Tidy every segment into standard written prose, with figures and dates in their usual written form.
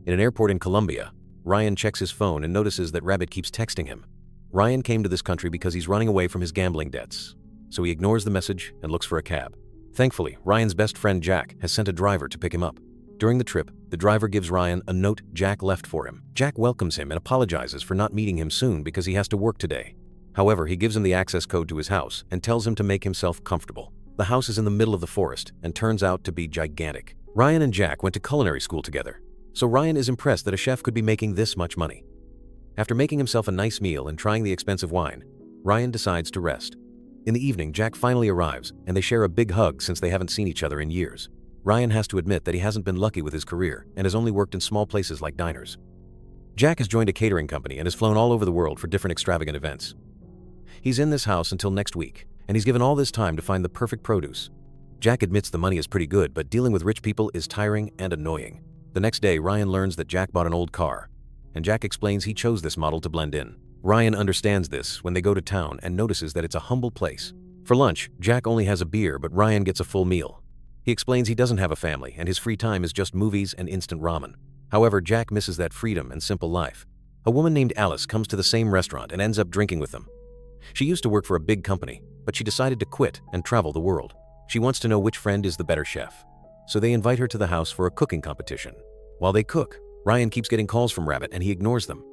In an airport in Colombia, Ryan checks his phone and notices that Rabbit keeps texting him. Ryan came to this country because he's running away from his gambling debts, so he ignores the message and looks for a cab. Thankfully, Ryan's best friend Jack has sent a driver to pick him up. During the trip, the driver gives Ryan a note Jack left for him. Jack welcomes him and apologizes for not meeting him soon because he has to work today. However, he gives him the access code to his house and tells him to make himself comfortable. The house is in the middle of the forest and turns out to be gigantic. Ryan and Jack went to culinary school together, so Ryan is impressed that a chef could be making this much money. After making himself a nice meal and trying the expensive wine, Ryan decides to rest. In the evening, Jack finally arrives and they share a big hug since they haven't seen each other in years. Ryan has to admit that he hasn't been lucky with his career and has only worked in small places like diners. Jack has joined a catering company and has flown all over the world for different extravagant events. He's in this house until next week, and he's given all this time to find the perfect produce. Jack admits the money is pretty good, but dealing with rich people is tiring and annoying. The next day, Ryan learns that Jack bought an old car, and Jack explains he chose this model to blend in. Ryan understands this when they go to town and notices that it's a humble place. For lunch, Jack only has a beer, but Ryan gets a full meal. He explains he doesn't have a family and his free time is just movies and instant ramen. However, Jack misses that freedom and simple life. A woman named Alice comes to the same restaurant and ends up drinking with them. She used to work for a big company, but she decided to quit and travel the world. She wants to know which friend is the better chef, so they invite her to the house for a cooking competition. While they cook, Ryan keeps getting calls from Rabbit and he ignores them.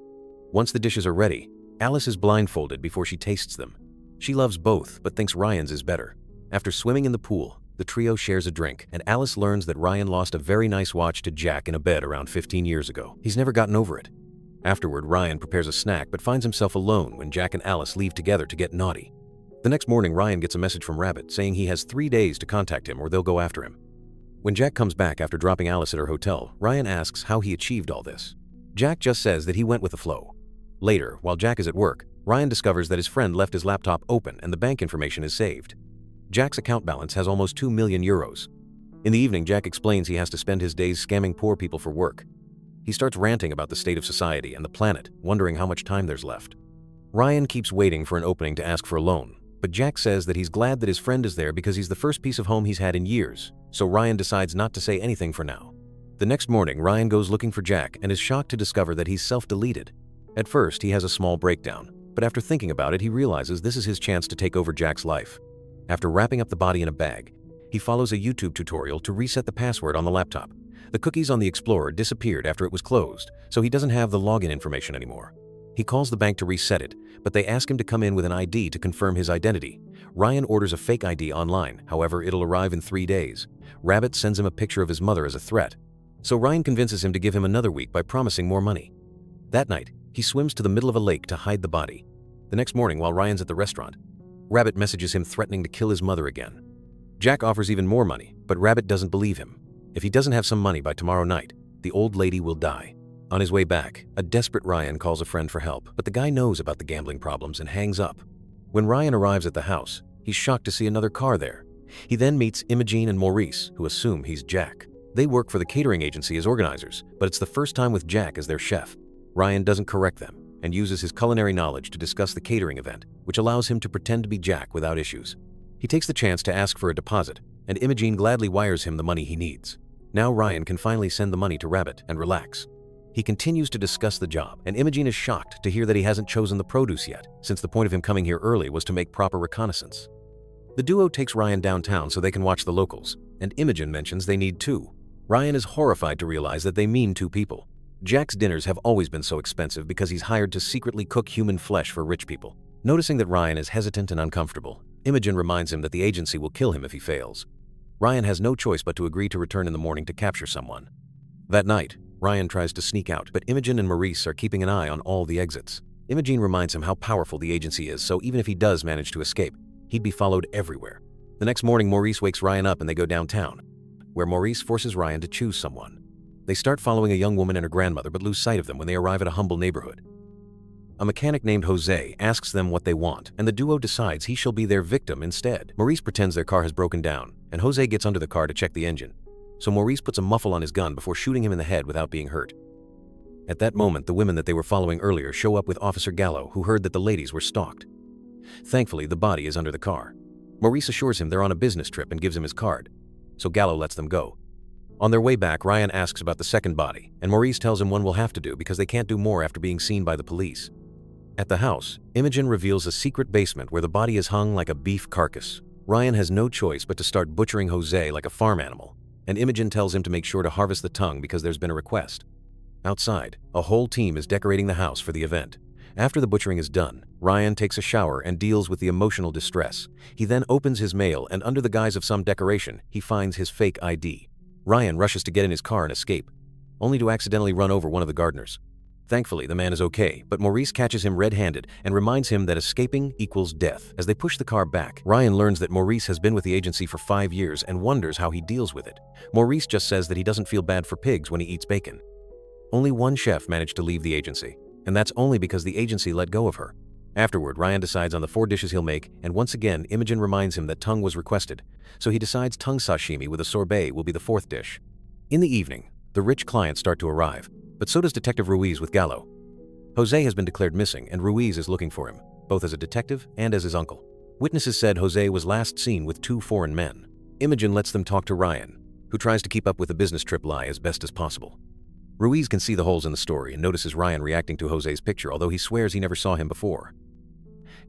Once the dishes are ready, Alice is blindfolded before she tastes them. She loves both, but thinks Ryan's is better. After swimming in the pool, the trio shares a drink, and Alice learns that Ryan lost a very nice watch to Jack in a bed around 15 years ago. He's never gotten over it. Afterward, Ryan prepares a snack but finds himself alone when Jack and Alice leave together to get naughty. The next morning, Ryan gets a message from Rabbit saying he has 3 days to contact him or they'll go after him. When Jack comes back after dropping Alice at her hotel, Ryan asks how he achieved all this. Jack just says that he went with the flow. Later, while Jack is at work, Ryan discovers that his friend left his laptop open and the bank information is saved. Jack's account balance has almost 2 million euros. In the evening, Jack explains he has to spend his days scamming poor people for work. He starts ranting about the state of society and the planet, wondering how much time there's left. Ryan keeps waiting for an opening to ask for a loan, but Jack says that he's glad that his friend is there because he's the first piece of home he's had in years, so Ryan decides not to say anything for now. The next morning, Ryan goes looking for Jack and is shocked to discover that he's self-deleted. At first, he has a small breakdown, but after thinking about it, he realizes this is his chance to take over Jack's life. After wrapping up the body in a bag, he follows a YouTube tutorial to reset the password on the laptop. The cookies on the Explorer disappeared after it was closed, so he doesn't have the login information anymore. He calls the bank to reset it, but they ask him to come in with an ID to confirm his identity. Ryan orders a fake ID online, however, it'll arrive in 3 days. Rabbit sends him a picture of his mother as a threat, so Ryan convinces him to give him another week by promising more money. That night, he swims to the middle of a lake to hide the body. The next morning, while Ryan's at the restaurant, Rabbit messages him threatening to kill his mother again. Jack offers even more money, but Rabbit doesn't believe him. If he doesn't have some money by tomorrow night, the old lady will die. On his way back, a desperate Ryan calls a friend for help, but the guy knows about the gambling problems and hangs up. When Ryan arrives at the house, he's shocked to see another car there. He then meets Imogen and Maurice, who assume he's Jack. They work for the catering agency as organizers, but it's the first time with Jack as their chef. Ryan doesn't correct them and uses his culinary knowledge to discuss the catering event, which allows him to pretend to be Jack without issues. He takes the chance to ask for a deposit, and Imogen gladly wires him the money he needs. Now Ryan can finally send the money to Rabbit and relax. He continues to discuss the job, and Imogen is shocked to hear that he hasn't chosen the produce yet, since the point of him coming here early was to make proper reconnaissance. The duo takes Ryan downtown so they can watch the locals, and Imogen mentions they need 2. Ryan is horrified to realize that they mean 2 people. Jack's dinners have always been so expensive because he's hired to secretly cook human flesh for rich people. Noticing that Ryan is hesitant and uncomfortable, Imogen reminds him that the agency will kill him if he fails. Ryan has no choice but to agree to return in the morning to capture someone. That night, Ryan tries to sneak out, but Imogen and Maurice are keeping an eye on all the exits. Imogen reminds him how powerful the agency is, so even if he does manage to escape, he'd be followed everywhere. The next morning, Maurice wakes Ryan up and they go downtown, where Maurice forces Ryan to choose someone. They start following a young woman and her grandmother but lose sight of them when they arrive at a humble neighborhood. A mechanic named Jose asks them what they want, and the duo decides he shall be their victim instead. Maurice pretends their car has broken down, and Jose gets under the car to check the engine. So Maurice puts a muffle on his gun before shooting him in the head without being hurt. At that moment, the women that they were following earlier show up with Officer Gallo, who heard that the ladies were stalked. Thankfully, the body is under the car. Maurice assures him they're on a business trip and gives him his card, so Gallo lets them go. On their way back, Ryan asks about the second body, and Maurice tells him one will have to do because they can't do more after being seen by the police. At the house, Imogen reveals a secret basement where the body is hung like a beef carcass. Ryan has no choice but to start butchering Jose like a farm animal, and Imogen tells him to make sure to harvest the tongue because there's been a request. Outside, a whole team is decorating the house for the event. After the butchering is done, Ryan takes a shower and deals with the emotional distress. He then opens his mail, and under the guise of some decoration, he finds his fake ID. Ryan rushes to get in his car and escape, only to accidentally run over one of the gardeners. Thankfully, the man is okay, but Maurice catches him red-handed and reminds him that escaping equals death. As they push the car back, Ryan learns that Maurice has been with the agency for 5 years and wonders how he deals with it. Maurice just says that he doesn't feel bad for pigs when he eats bacon. Only one chef managed to leave the agency, and that's only because the agency let go of her. Afterward, Ryan decides on the 4 dishes he'll make, and once again, Imogen reminds him that tongue was requested, so he decides tongue sashimi with a sorbet will be the 4th dish. In the evening, the rich clients start to arrive, but so does Detective Ruiz with Gallo. Jose has been declared missing, and Ruiz is looking for him, both as a detective and as his uncle. Witnesses said Jose was last seen with 2 foreign men. Imogen lets them talk to Ryan, who tries to keep up with the business trip lie as best as possible. Ruiz can see the holes in the story and notices Ryan reacting to Jose's picture, although he swears he never saw him before.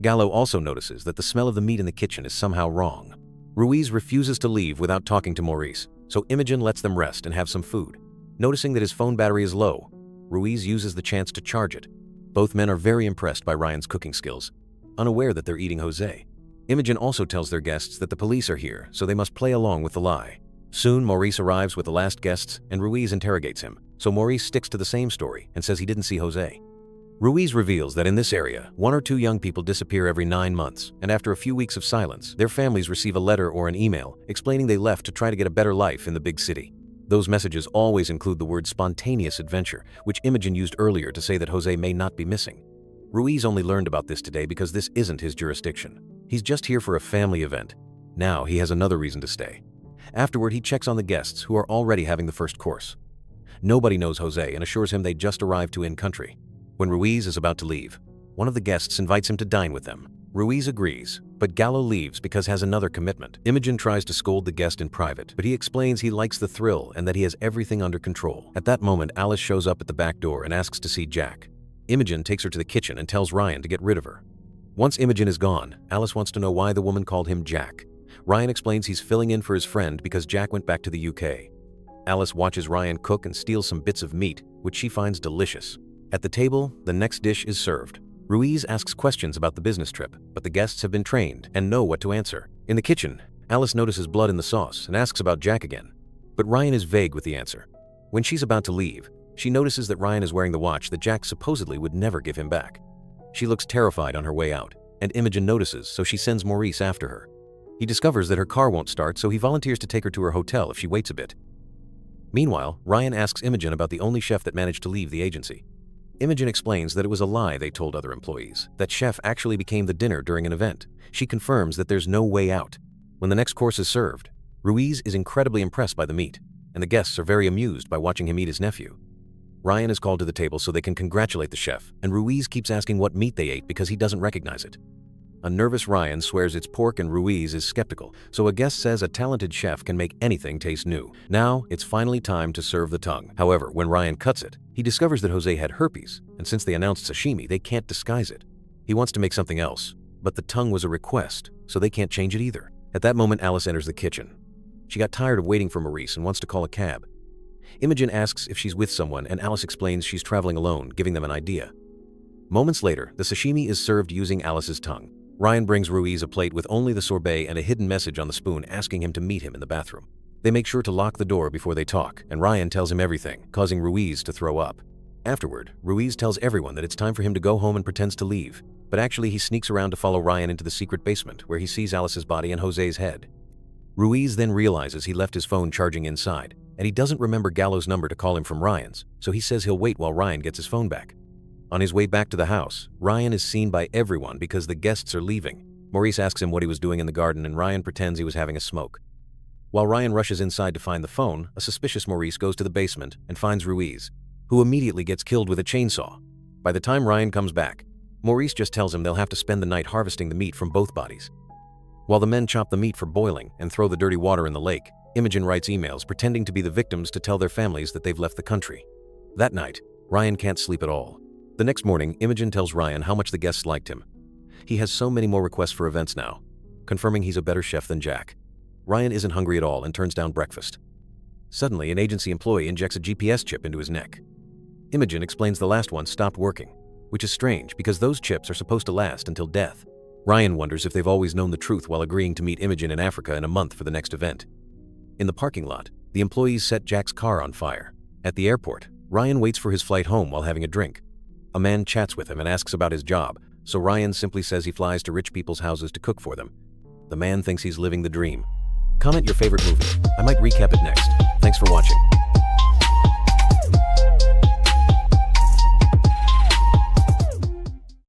Gallo also notices that the smell of the meat in the kitchen is somehow wrong. Ruiz refuses to leave without talking to Maurice, so Imogen lets them rest and have some food. Noticing that his phone battery is low, Ruiz uses the chance to charge it. Both men are very impressed by Ryan's cooking skills, unaware that they're eating Jose. Imogen also tells their guests that the police are here, so they must play along with the lie. Soon, Maurice arrives with the last guests, and Ruiz interrogates him, so Maurice sticks to the same story and says he didn't see Jose. Ruiz reveals that in this area, 1 or 2 young people disappear every 9 months, and after a few weeks of silence, their families receive a letter or an email explaining they left to try to get a better life in the big city. Those messages always include the word spontaneous adventure, which Imogen used earlier to say that Jose may not be missing. Ruiz only learned about this today because this isn't his jurisdiction. He's just here for a family event. Now he has another reason to stay. Afterward, he checks on the guests who are already having the first course. Nobody knows Jose and assures him they just arrived to in-country. When Ruiz is about to leave, one of the guests invites him to dine with them. Ruiz agrees, but Gallo leaves because has another commitment. Imogen tries to scold the guest in private, but he explains he likes the thrill and that he has everything under control. At that moment, Alice shows up at the back door and asks to see Jack. Imogen takes her to the kitchen and tells Ryan to get rid of her. Once Imogen is gone, Alice wants to know why the woman called him Jack. Ryan explains he's filling in for his friend because Jack went back to the UK. Alice watches Ryan cook and steals some bits of meat, which she finds delicious. At the table, the next dish is served. Ruiz asks questions about the business trip, but the guests have been trained and know what to answer. In the kitchen, Alice notices blood in the sauce and asks about Jack again, but Ryan is vague with the answer. When she's about to leave, she notices that Ryan is wearing the watch that Jack supposedly would never give him back. She looks terrified on her way out, and Imogen notices, so she sends Maurice after her. He discovers that her car won't start, so he volunteers to take her to her hotel if she waits a bit. Meanwhile, Ryan asks Imogen about the only chef that managed to leave the agency. Imogen explains that it was a lie they told other employees. That chef actually became the dinner during an event. She confirms that there's no way out. When the next course is served, Ruiz is incredibly impressed by the meat, and the guests are very amused by watching him eat his nephew. Ryan is called to the table so they can congratulate the chef, and Ruiz keeps asking what meat they ate because he doesn't recognize it. A nervous Ryan swears it's pork and Ruiz is skeptical, so a guest says a talented chef can make anything taste new. Now, it's finally time to serve the tongue. However, when Ryan cuts it, he discovers that Jose had herpes, and since they announced sashimi, they can't disguise it. He wants to make something else, but the tongue was a request, so they can't change it either. At that moment, Alice enters the kitchen. She got tired of waiting for Maurice and wants to call a cab. Imogen asks if she's with someone, and Alice explains she's traveling alone, giving them an idea. Moments later, the sashimi is served using Alice's tongue. Ryan brings Ruiz a plate with only the sorbet and a hidden message on the spoon asking him to meet him in the bathroom. They make sure to lock the door before they talk, and Ryan tells him everything, causing Ruiz to throw up. Afterward, Ruiz tells everyone that it's time for him to go home and pretends to leave, but actually he sneaks around to follow Ryan into the secret basement where he sees Alice's body and Jose's head. Ruiz then realizes he left his phone charging inside, and he doesn't remember Gallo's number to call him from Ryan's, so he says he'll wait while Ryan gets his phone back. On his way back to the house, Ryan is seen by everyone because the guests are leaving. Maurice asks him what he was doing in the garden, and Ryan pretends he was having a smoke. While Ryan rushes inside to find the phone, a suspicious Maurice goes to the basement and finds Ruiz, who immediately gets killed with a chainsaw. By the time Ryan comes back, Maurice just tells him they'll have to spend the night harvesting the meat from both bodies. While the men chop the meat for boiling and throw the dirty water in the lake, Imogen writes emails pretending to be the victims to tell their families that they've left the country. That night, Ryan can't sleep at all. The next morning, Imogen tells Ryan how much the guests liked him. He has so many more requests for events now, confirming he's a better chef than Jack. Ryan isn't hungry at all and turns down breakfast. Suddenly, an agency employee injects a GPS chip into his neck. Imogen explains the last one stopped working, which is strange because those chips are supposed to last until death. Ryan wonders if they've always known the truth while agreeing to meet Imogen in Africa in a month for the next event. In the parking lot, the employees set Jack's car on fire. At the airport, Ryan waits for his flight home while having a drink. A man chats with him and asks about his job, so Ryan simply says he flies to rich people's houses to cook for them. The man thinks he's living the dream. Comment your favorite movie. I might recap it next. Thanks for watching.